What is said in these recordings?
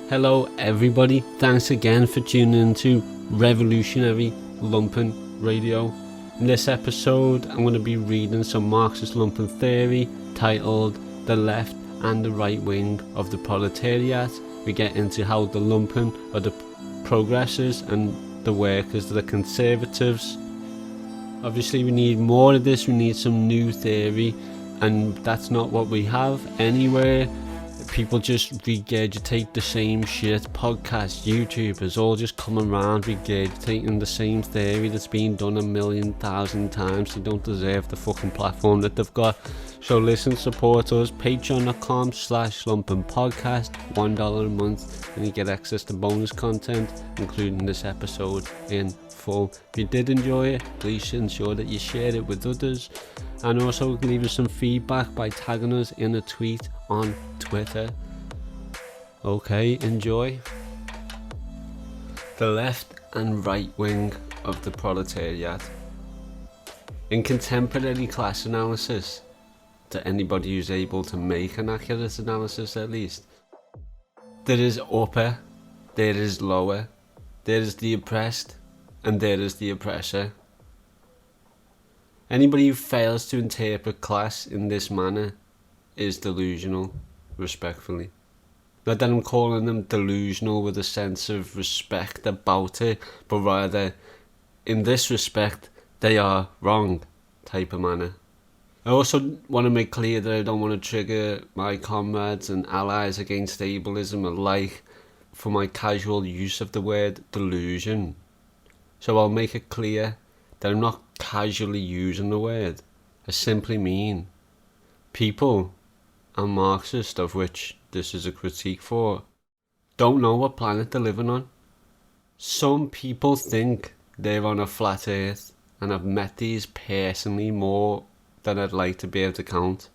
Hello everybody, thanks again for tuning into Revolutionary Lumpen Radio. In this episode I'm going to be reading some Marxist-Lumpen theory titled The Left and the Right Wing of the Proletariat. We get into how the Lumpen are the progressives and the workers are the conservatives. Obviously we need more of this, we need some new theory, and that's not what we have anywhere. People just regurgitate the same shit. Podcasts, YouTubers, all just come around regurgitating the same theory that's been done 1,000,000 times. They don't deserve the fucking platform that they've got. So listen, support us. Patreon.com/lumpenpodcast, $1 a month, and you get access to bonus content, including this episode in full. If you did enjoy it, please ensure that you share it with others, and also leave us some feedback by tagging us in a tweet on Twitter. Okay, enjoy. The left and right wing of the proletariat. In contemporary class analysis, to anybody who's able to make an accurate analysis at least, there is upper, there is lower, there is the oppressed, and there is the oppressor. Anybody who fails to interpret class in this manner is delusional, respectfully. Not that I'm calling them delusional with a sense of respect about it, but rather, in this respect, they are wrong type of manner. I also want to make clear that I don't want to trigger my comrades and allies against ableism alike for my casual use of the word delusion. So I'll make it clear that I'm not casually using the word. I simply mean people, and Marxists, of which this is a critique for, don't know what planet they're living on. Some people think they're on a flat earth, and I've met these personally more than I'd like to be able to count.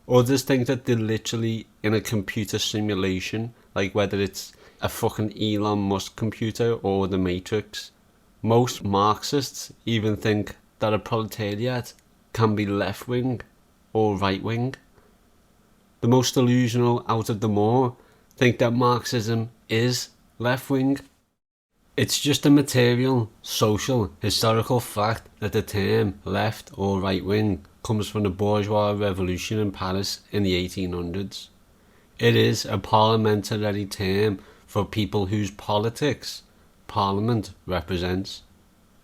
Others think that they're literally in a computer simulation, like whether it's a fucking Elon Musk computer or the Matrix. Most Marxists even think that a proletariat can be left-wing or right-wing. The most delusional out of them all think that Marxism is left-wing. It's just a material, social, historical fact that the term left or right-wing comes from the bourgeois revolution in Paris in the 1800s. It is a parliamentary term for people whose politics Parliament represents.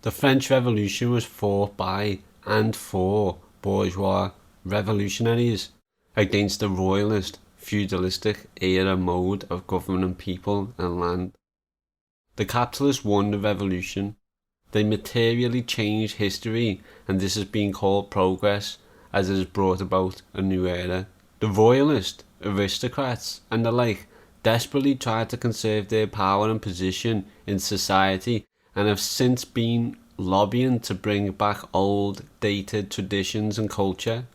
The French Revolution was fought by and for bourgeois revolutionaries against the royalist, feudalistic era mode of governing people and land. The capitalists won the revolution. They materially changed history, and this has been called progress, as it has brought about a new era. The royalist, aristocrats, and the like desperately tried to conserve their power and position in society, and have since been lobbying to bring back old, dated traditions and culture.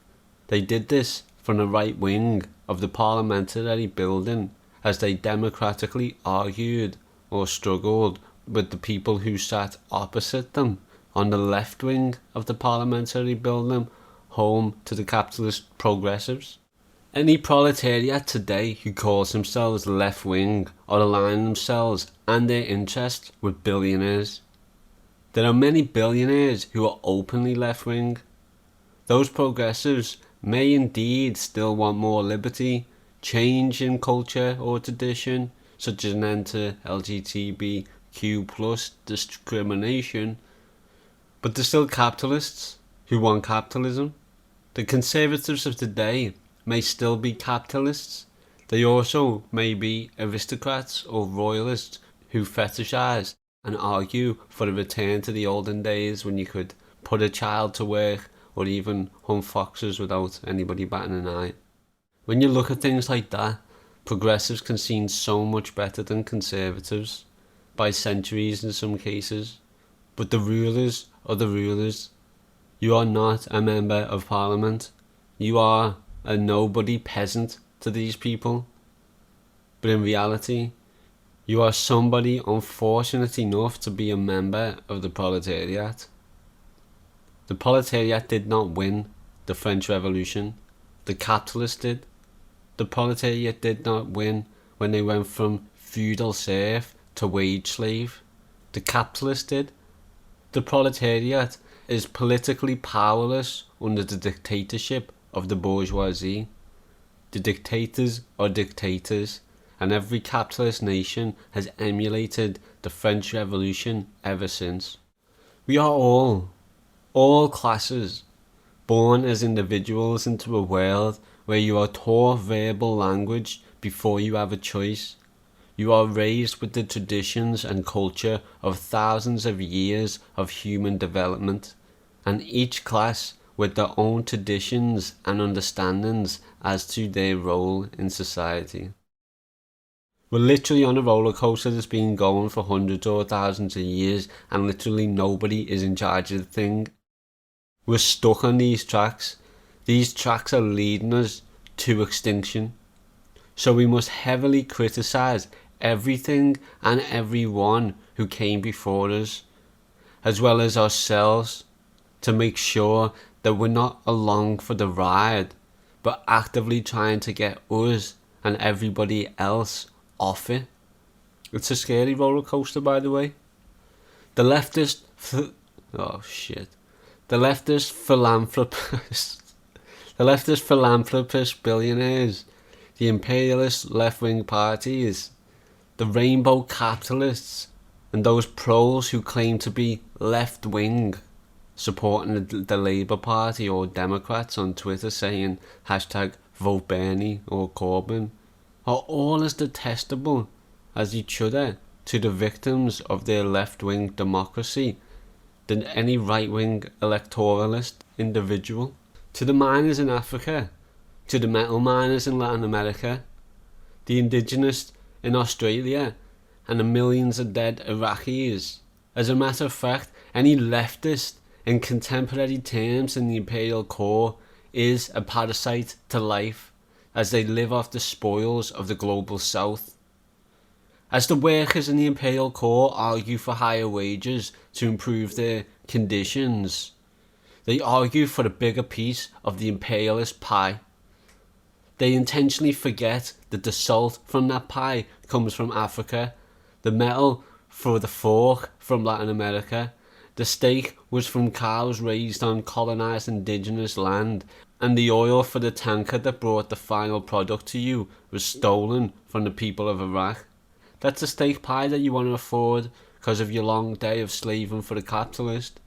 They did this from the right wing of the parliamentary building, as they democratically argued or struggled with the people who sat opposite them on the left wing of the parliamentary building, home to the capitalist progressives. Any proletariat today who calls themselves left-wing are aligning themselves and their interests with billionaires. There are many billionaires who are openly left-wing. Those progressives may indeed still want more liberty, change in culture or tradition, such as an end to LGBTQ+ discrimination, but they're still capitalists who want capitalism. The conservatives of today may still be capitalists. They also may be aristocrats or royalists who fetishize and argue for a return to the olden days when you could put a child to work or even hunt foxes without anybody batting an eye. When you look at things like that, progressives can seem so much better than conservatives, by centuries in some cases. But the rulers are the rulers. You are not a member of parliament. You are a nobody peasant to these people. But in reality, you are somebody unfortunate enough to be a member of the proletariat. The proletariat did not win the French Revolution. The capitalists did. The proletariat did not win when they went from feudal serf to wage slave. The capitalist did. The proletariat is politically powerless under the dictatorship of the bourgeoisie. The dictators are dictators, and every capitalist nation has emulated the French Revolution ever since. We are all classes, born as individuals into a world where you are taught verbal language before you have a choice. You are raised with the traditions and culture of thousands of years of human development, and each class with their own traditions and understandings as to their role in society. We're literally on a roller coaster that's been going for hundreds or thousands of years, and literally nobody is in charge of the thing. We're stuck on these tracks. These tracks are leading us to extinction. So we must heavily criticise everything and everyone who came before us, as well as ourselves, to make sure that we're not along for the ride, but actively trying to get us and everybody else off it. It's a scary roller coaster, by the way. The leftist philanthropist billionaires, the imperialist left-wing parties, the rainbow capitalists, and those proles who claim to be left-wing, supporting the Labour Party or Democrats on Twitter saying #vote Bernie or Corbyn, are all as detestable as each other to the victims of their left-wing democracy than any right-wing electoralist individual. To the miners in Africa, to the metal miners in Latin America, the indigenous in Australia, and the millions of dead Iraqis. As a matter of fact, any leftist in contemporary terms in the imperial core is a parasite to life, as they live off the spoils of the global south. As the workers in the imperial core argue for higher wages to improve their conditions, they argue for a bigger piece of the imperialist pie. They intentionally forget that the salt from that pie comes from Africa, the metal for the fork from Latin America, the steak was from cows raised on colonised indigenous land, and the oil for the tanker that brought the final product to you was stolen from the people of Iraq. That's a steak pie that you want to afford because of your long day of slaving for the capitalist.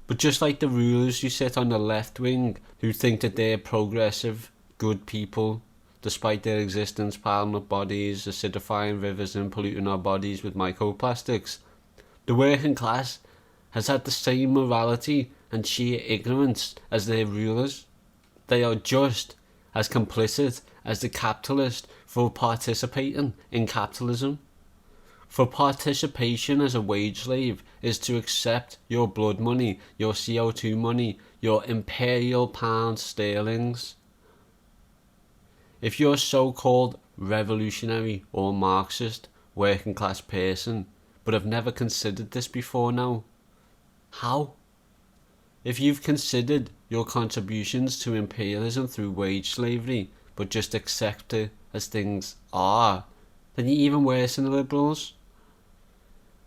But just like the rulers who sit on the left wing, who think that they're progressive, good people, despite their existence piling up bodies, acidifying rivers and polluting our bodies with microplastics, the working class has had the same morality and sheer ignorance as their rulers. They are just as complicit as the capitalist for participating in capitalism. For participation as a wage slave is to accept your blood money, your CO2 money, your imperial pounds sterlings. If you're a so-called revolutionary or Marxist working class person, but have never considered this before now, how? If you've considered your contributions to imperialism through wage slavery, but just accept it as things are, then you're even worse than the liberals.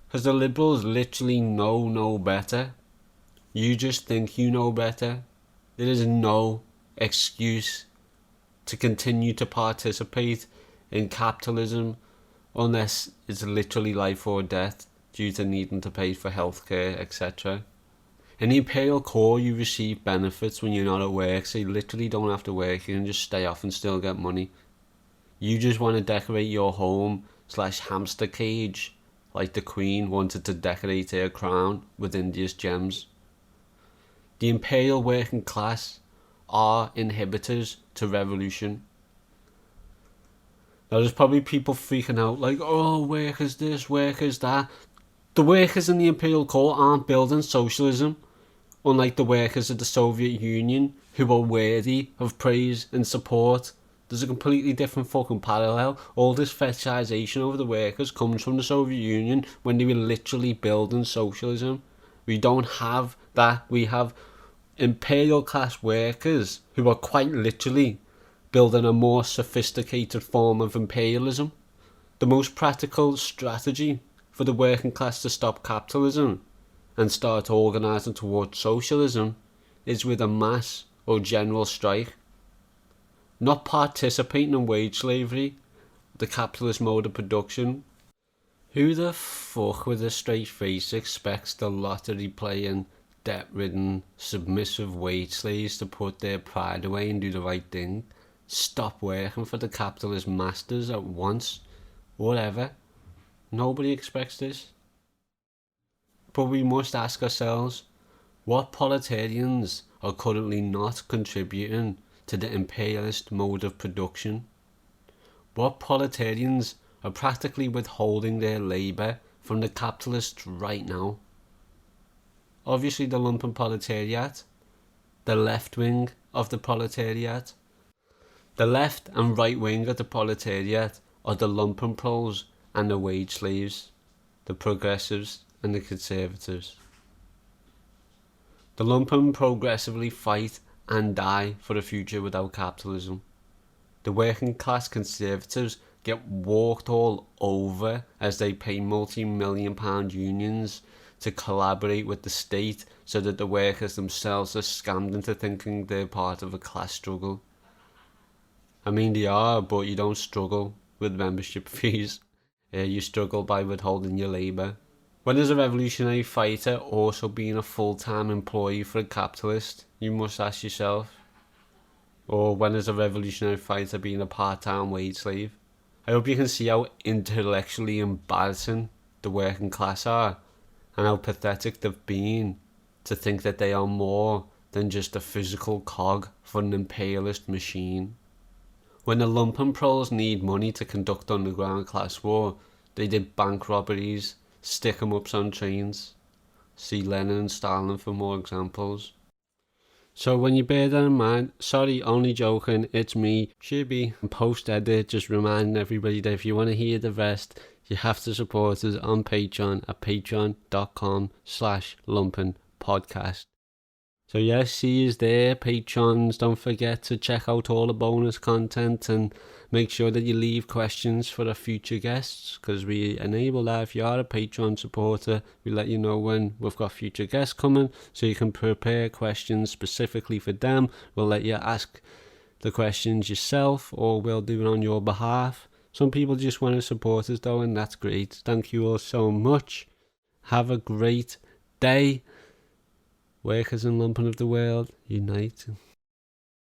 Because the liberals literally know no better. You just think you know better. There is no excuse to continue to participate in capitalism unless it's literally life or death due to needing to pay for healthcare, etc. In the imperial core, you receive benefits when you're not at work, so you literally don't have to work. You can just stay off and still get money. You just want to decorate your home / hamster cage like the Queen wanted to decorate her crown with India's gems. The imperial working class are inhibitors to revolution. Now there's probably people freaking out like, oh, workers this, workers that. The workers in the imperial core aren't building socialism, unlike the workers of the Soviet Union who are worthy of praise and support. There's a completely different fucking parallel. All this fetishization over the workers comes from the Soviet Union when they were literally building socialism. We don't have that. We have imperial class workers who are quite literally building a more sophisticated form of imperialism. The most practical strategy for the working class to stop capitalism and start organising towards socialism is with a mass or general strike. Not participating in wage slavery, the capitalist mode of production. Who the fuck with a straight face expects the lottery playing, debt-ridden, submissive wage slaves to put their pride away and do the right thing? Stop working for the capitalist masters at once, whatever. Nobody expects this. But we must ask ourselves, what proletarians are currently not contributing to the imperialist mode of production? What proletarians are practically withholding their labour from the capitalists right now? Obviously the Lumpen proletariat, the left wing of the proletariat. The left and right wing of the proletariat are the Lumpen proles and the wage slaves, the progressives and the conservatives. The Lumpen progressively fight and die for a future without capitalism. The working class conservatives get walked all over as they pay multi-million pound unions to collaborate with the state so that the workers themselves are scammed into thinking they're part of a class struggle. I mean they are, but you don't struggle with membership fees. You struggle by withholding your labour. When is a revolutionary fighter also being a full-time employee for a capitalist? You must ask yourself. Or when is a revolutionary fighter being a part-time wage slave? I hope you can see how intellectually embarrassing the working class are, and how pathetic they've been to think that they are more than just a physical cog for an imperialist machine. When the Lumpen proles need money to conduct underground class war, they did bank robberies, stick-em-ups on trains. See Lenin and Stalin for more examples. So when you bear that in mind, sorry, only joking, it's me, Shibby, and post-edit, just reminding everybody that if you want to hear the rest, you have to support us on Patreon at patreon.com/lumpenpodcast. So yes, see you there, patrons. Don't forget to check out all the bonus content and make sure that you leave questions for the future guests, because we enable that. If you are a Patreon supporter, we let you know when we've got future guests coming, so you can prepare questions specifically for them. We'll let you ask the questions yourself, or we'll do it on your behalf. Some people just want to support us though, and that's great. Thank you all so much. Have a great day. Workers and Lumpen of the world, unite.